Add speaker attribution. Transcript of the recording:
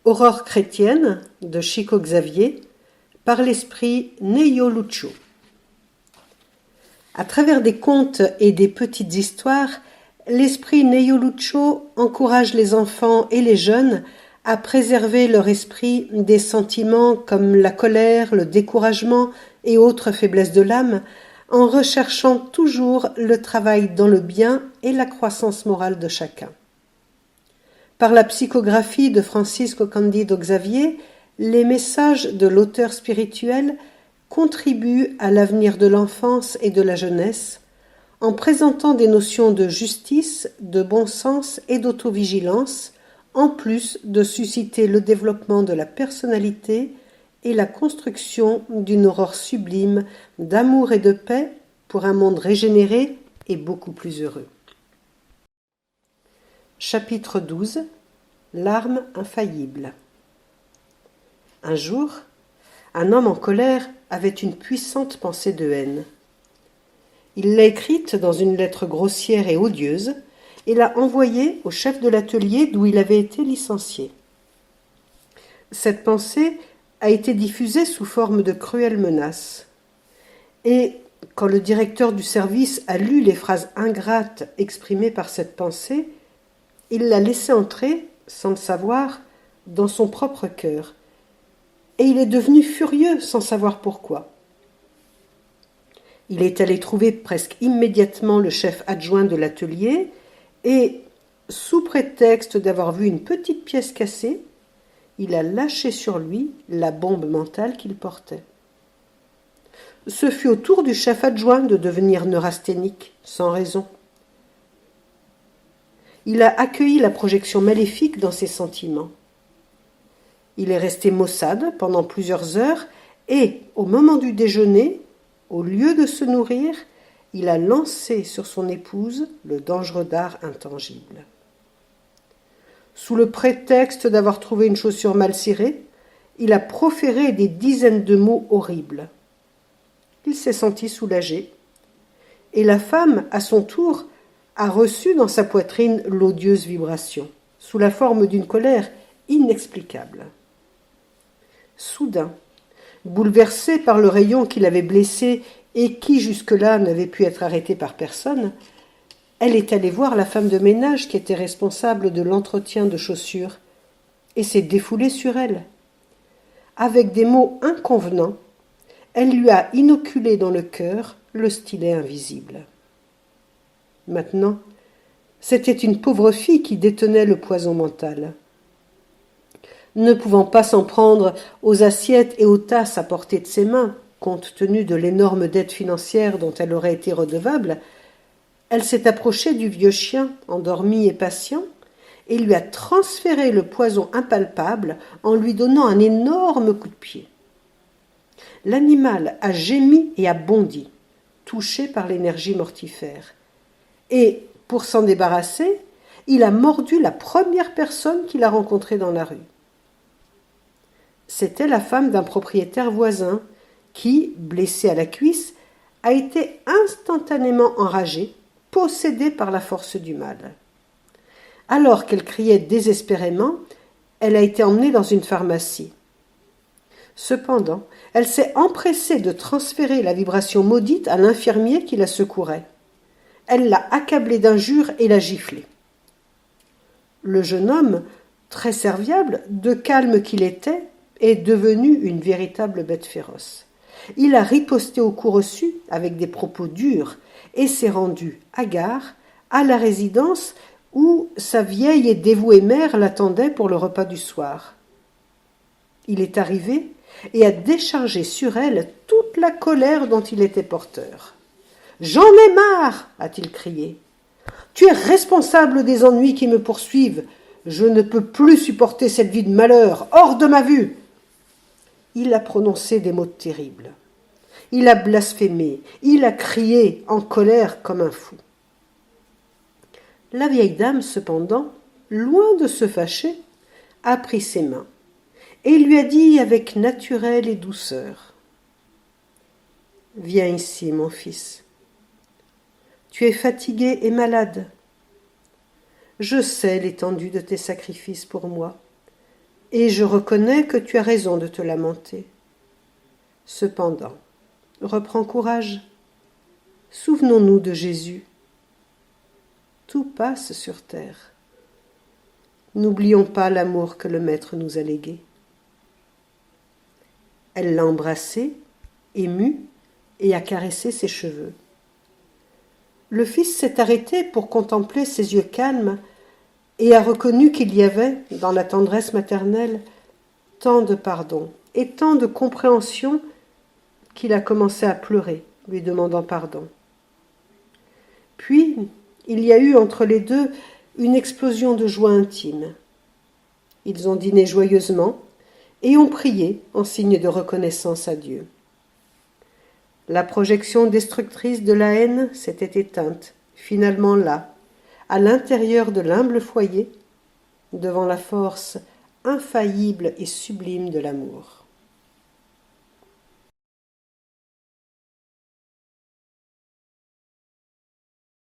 Speaker 1: Aurore chrétienne de Chico Xavier par l'esprit Neyo Lucho. À travers des contes et des petites histoires, l'esprit Neyo Lucho encourage les enfants et les jeunes à préserver leur esprit des sentiments comme la colère, le découragement et autres faiblesses de l'âme, en recherchant toujours le travail dans le bien et la croissance morale de chacun. Par la psychographie de Francisco Cândido Xavier, les messages de l'auteur spirituel contribuent à l'avenir de l'enfance et de la jeunesse, en présentant des notions de justice, de bon sens et d'autovigilance, en plus de susciter le développement de la personnalité et la construction d'une aurore sublime d'amour et de paix pour un monde régénéré et beaucoup plus heureux. Chapitre 12. L'arme infaillible. Un jour, un homme en colère avait une puissante pensée de haine. Il l'a écrite dans une lettre grossière et odieuse et l'a envoyée au chef de l'atelier d'où il avait été licencié. Cette pensée a été diffusée sous forme de cruelles menaces. Et quand le directeur du service a lu les phrases ingrates exprimées par cette pensée, il l'a laissée entrer, sans le savoir, dans son propre cœur. Et il est devenu furieux sans savoir pourquoi. Il est allé trouver presque immédiatement le chef adjoint de l'atelier et, sous prétexte d'avoir vu une petite pièce cassée, il a lâché sur lui la bombe mentale qu'il portait. Ce fut au tour du chef adjoint de devenir neurasthénique, sans raison. Il a accueilli la projection maléfique dans ses sentiments. Il est resté maussade pendant plusieurs heures et, au moment du déjeuner, au lieu de se nourrir, il a lancé sur son épouse le dangereux dard intangible. Sous le prétexte d'avoir trouvé une chaussure mal cirée, il a proféré des dizaines de mots horribles. Il s'est senti soulagé. Et la femme, à son tour, a reçu dans sa poitrine l'odieuse vibration, sous la forme d'une colère inexplicable. Soudain, bouleversée par le rayon qui l'avait blessée et qui jusque-là n'avait pu être arrêté par personne, elle est allée voir la femme de ménage qui était responsable de l'entretien de chaussures et s'est défoulée sur elle. Avec des mots inconvenants, elle lui a inoculé dans le cœur le stylet invisible. Maintenant, c'était une pauvre fille qui détenait le poison mental. Ne pouvant pas s'en prendre aux assiettes et aux tasses à portée de ses mains, compte tenu de l'énorme dette financière dont elle aurait été redevable, elle s'est approchée du vieux chien, endormi et patient, et lui a transféré le poison impalpable en lui donnant un énorme coup de pied. L'animal a gémi et a bondi, touché par l'énergie mortifère. Et, pour s'en débarrasser, il a mordu la première personne qu'il a rencontrée dans la rue. C'était la femme d'un propriétaire voisin qui, blessée à la cuisse, a été instantanément enragée, possédée par la force du mal. Alors qu'elle criait désespérément, elle a été emmenée dans une pharmacie. Cependant, elle s'est empressée de transférer la vibration maudite à l'infirmier qui la secourait. Elle l'a accablé d'injures et l'a giflé. Le jeune homme, très serviable, de calme qu'il était, est devenu une véritable bête féroce. Il a riposté au coup reçu avec des propos durs et s'est rendu, hagard, à la résidence où sa vieille et dévouée mère l'attendait pour le repas du soir. Il est arrivé et a déchargé sur elle toute la colère dont il était porteur. « J'en ai marre !» a-t-il crié. « Tu es responsable des ennuis qui me poursuivent. Je ne peux plus supporter cette vie de malheur. Hors de ma vue !» Il a prononcé des mots terribles. Il a blasphémé. Il a crié en colère comme un fou. La vieille dame, cependant, loin de se fâcher, a pris ses mains et lui a dit avec naturel et douceur : « Viens ici, mon fils. Tu es fatigué et malade. Je sais l'étendue de tes sacrifices pour moi. et je reconnais que tu as raison de te lamenter. Cependant, reprends courage. Souvenons-nous de Jésus. Tout passe sur terre. N'oublions pas l'amour que le Maître nous a légué. Elle l'a embrassé, ému, et a caressé ses cheveux. Le fils s'est arrêté pour contempler ses yeux calmes et a reconnu qu'il y avait, dans la tendresse maternelle, tant de pardon et tant de compréhension qu'il a commencé à pleurer, lui demandant pardon. Puis, il y a eu entre les deux une explosion de joie intime. Ils ont dîné joyeusement et ont prié en signe de reconnaissance à Dieu. La projection destructrice de la haine s'était éteinte, finalement là, à l'intérieur de l'humble foyer, devant la force infaillible et sublime de l'amour.